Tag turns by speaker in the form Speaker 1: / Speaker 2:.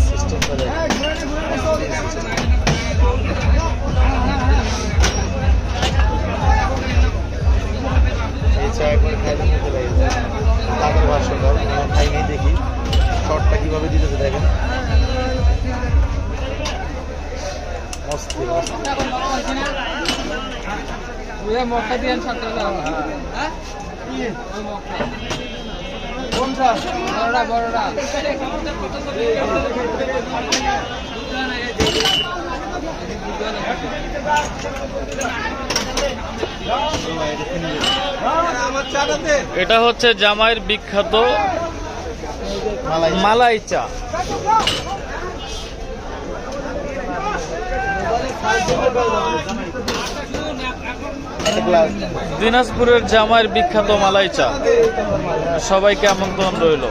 Speaker 1: System করে এই চা একবার খাইলে খেতে লাগে তাদের ভাষণটা খাইনি দেখি শর্টটা কিভাবে দিতেছে দেখেন অস্থির
Speaker 2: মক্কা দিয়ে বড়রা বড়রা
Speaker 3: এটা হচ্ছে জামাইয়ের বিখ্যাত মালাই চা। দিনাজপুরের জামাইয়ের বিখ্যাত মালাই চা, সবাইকে আমন্ত্রণ রইল।